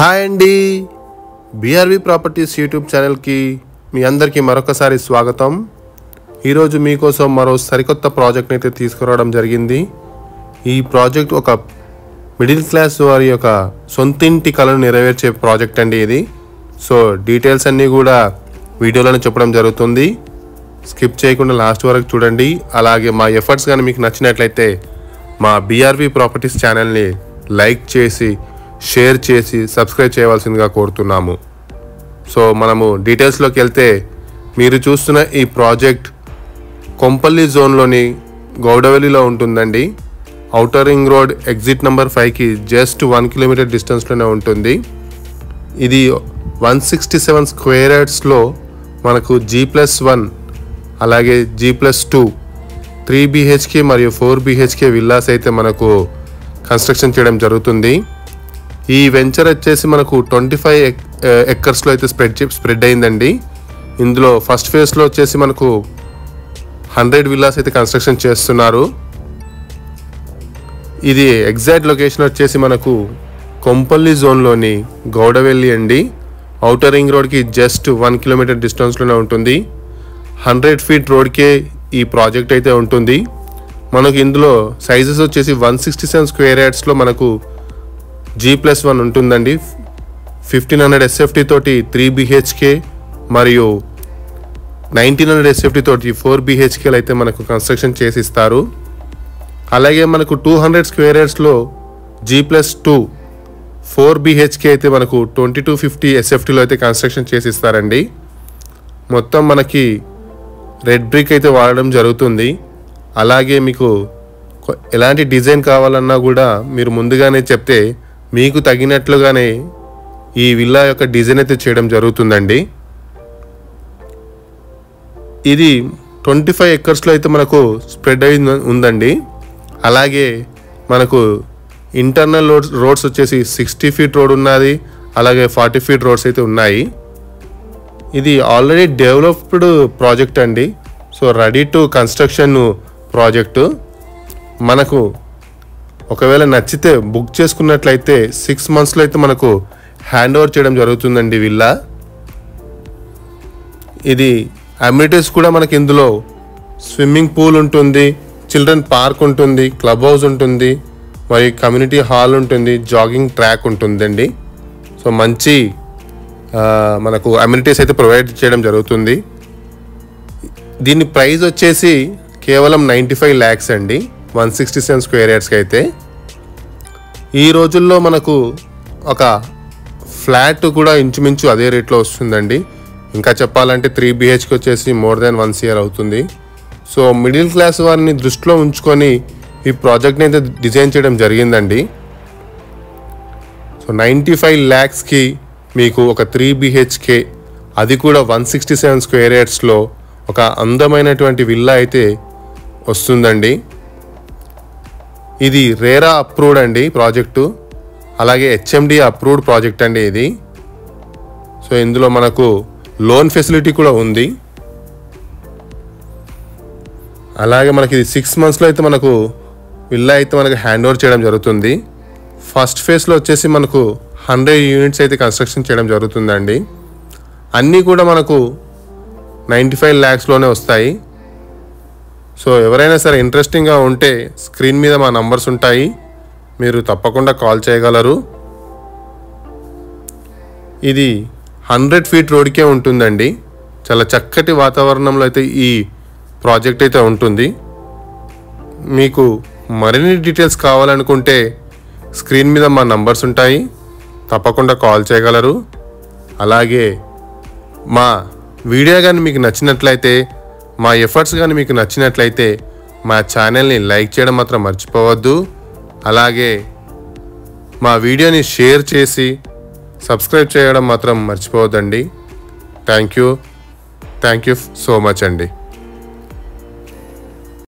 Hi అండి, BR-V properties YouTube ఛానల్కి మీ అందరికీ మరొకసారి స్వాగతం. ఈరోజు మీకోసం మరో సరికొత్త ప్రాజెక్ట్ని అయితే తీసుకురావడం జరిగింది. ఈ ప్రాజెక్ట్ ఒక మిడిల్ క్లాస్ వారి యొక్క సొంతింటి కలను నెరవేర్చే ప్రాజెక్ట్ అండి ఇది. సో డీటెయిల్స్ అన్నీ కూడా వీడియోలోనే చెప్పడం జరుగుతుంది. స్కిప్ చేయకుండా లాస్ట్ వరకు చూడండి. అలాగే మా ఎఫర్ట్స్ కానీ మీకు నచ్చినట్లయితే మా బీఆర్వి ప్రాపర్టీస్ ఛానల్ని లైక్ చేసి షేర్ చేసి సబ్స్క్రైబ్ చేయవలసిందిగా కోరుతున్నాము. సో మనము డీటెయిల్స్లోకి వెళ్తే, మీరు చూస్తున్న ఈ ప్రాజెక్ట్ కొంపల్లి జోన్లోని గౌడవెల్లిలో ఉంటుందండి. Outer ring road exit number 5కి జస్ట్ 1 కిలోమీటర్ డిస్టెన్స్లోనే ఉంటుంది. ఇది 167 స్క్వేర్ యార్డ్స్లో మనకు G+1 అలాగే G+2 3 BHK మరియు 4 BHK విల్లాస్ అయితే మనకు కన్స్ట్రక్షన్ చేయడం జరుగుతుంది. ఈ వెంచర్ వచ్చేసి మనకు 25 ఎకర్స్లో అయితే స్ప్రెడ్ అయిందండి. ఇందులో ఫస్ట్ ఫేజ్లో వచ్చేసి మనకు 100 విల్లాస్ అయితే కన్స్ట్రక్షన్ చేస్తున్నారు. ఇది ఎగ్జాక్ట్ లొకేషన్ వచ్చేసి మనకు కొంపల్లి జోన్లోని గౌడవెల్లి అండి. ఔటర్ రింగ్ రోడ్కి జస్ట్ 1 కిలోమీటర్ డిస్టెన్స్లోనే ఉంటుంది. 100 ఫీట్ రోడ్కే ఈ ప్రాజెక్ట్ అయితే ఉంటుంది. మనకు ఇందులో సైజెస్ వచ్చేసి 167 స్క్వేర్ యార్డ్స్లో మనకు G+1 ఉంటుందండి. 1500 SFT తోటి 3 BHK మరియు 1900 SFT తోటి 4 BHKలు అయితే మనకు కన్స్ట్రక్షన్ చేసి ఇస్తారు. అలాగే మనకు 200 స్క్వేర్ యార్డ్స్లో G+2 4 BHK అయితే మనకు 2250 SFTలో అయితే కన్స్ట్రక్షన్ చేసి ఇస్తారండి. మొత్తం మనకి రెడ్ బ్రిక్ అయితే వాడడం జరుగుతుంది. అలాగే మీకు ఎలాంటి డిజైన్ కావాలన్నా కూడా మీరు ముందుగానే చెప్తే మీకు తగినట్లుగానే ఈ విల్లా యొక్క డిజైన్ అయితే చేయడం జరుగుతుందండి. ఇది 25 ఎకర్స్లో అయితే మనకు స్ప్రెడ్ అయి ఉందండి. అలాగే మనకు ఇంటర్నల్ రోడ్స్ వచ్చేసి 60 ఫీట్ రోడ్ ఉన్నది. అలాగే 40 ఫీట్ రోడ్స్ అయితే ఉన్నాయి. ఇది ఆల్రెడీ డెవలప్డ్ ప్రాజెక్ట్ అండి. So ready to construction project. మనకు ఒకవేళ నచ్చితే బుక్ చేసుకున్నట్లయితే 6 మంత్స్లో అయితే మనకు హ్యాండ్ ఓవర్ చేయడం జరుగుతుందండి విల్లా. ఇది అమ్యూనిటీస్ కూడా మనకి ఇందులో స్విమ్మింగ్ పూల్ ఉంటుంది, చిల్డ్రన్ పార్క్ ఉంటుంది, క్లబ్ హౌస్ ఉంటుంది, మరియు కమ్యూనిటీ హాల్ ఉంటుంది, జాగింగ్ ట్రాక్ ఉంటుందండి. సో మంచి మనకు అమ్యూనిటీస్ అయితే ప్రొవైడ్ చేయడం జరుగుతుంది. దీని ప్రైస్ వచ్చేసి కేవలం 95 lakhs అండి, 167 స్క్వేర్ యార్డ్స్కి అయితే. ఈ రోజుల్లో మనకు ఒక ఫ్లాట్ కూడా ఇంచుమించు అదే రేట్లో వస్తుందండి. ఇంకా చెప్పాలంటే 3 BHK వచ్చేసి మోర్ దాన్ 1 CR అవుతుంది. సో మిడిల్ క్లాస్ వారిని దృష్టిలో ఉంచుకొని ఈ ప్రాజెక్ట్ని అయితే డిజైన్ చేయడం జరిగిందండి. సో 95 lakhsకి మీకు ఒక 3 BHK, అది కూడా 167 స్క్వేర్ యార్డ్స్లో ఒక అందమైనటువంటి విల్లా అయితే వస్తుందండి. ఇది రేరా అప్రూవ్డ్ అండి ప్రాజెక్టు. అలాగే HMD అప్రూవ్డ్ ప్రాజెక్ట్ అండి ఇది. సో ఇందులో మనకు లోన్ ఫెసిలిటీ కూడా ఉంది. అలాగే మనకి ఇది 6 మంత్స్లో అయితే మనకు విల్లా అయితే మనకు హ్యాండ్ ఓవర్ చేయడం జరుగుతుంది. ఫస్ట్ ఫేజ్లో వచ్చేసి మనకు 100 యూనిట్స్ అయితే కన్స్ట్రక్షన్ చేయడం జరుగుతుందండి. అన్నీ కూడా మనకు 95 lakhsలోనే వస్తాయి. సో ఎవరైనా సరే ఇంట్రెస్టింగ్గా ఉంటే స్క్రీన్ మీద మా నంబర్స్ ఉంటాయి, మీరు తప్పకుండా కాల్ చేయగలరు. ఇది 100 ఫీట్ రోడ్కే ఉంటుందండి. చాలా చక్కటి వాతావరణంలో అయితే ఈ ప్రాజెక్ట్ అయితే ఉంటుంది. మీకు మరిన్ని డీటెయిల్స్ కావాలనుకుంటే స్క్రీన్ మీద మా నంబర్స్ ఉంటాయి, తప్పకుండా కాల్ చేయగలరు. అలాగే మా వీడియో కానీ మీకు నచ్చినట్లయితే, మా ఎఫర్ట్స్ కానీ మీకు నచ్చినట్లయితే మా ఛానల్ని లైక్ చేయడం మాత్రం మర్చిపోవద్దు. అలాగే మా వీడియోని షేర్ చేసి సబ్స్క్రైబ్ చేయడం మాత్రం మర్చిపోవద్దండి. థ్యాంక్ యూ సో మచ్ అండి.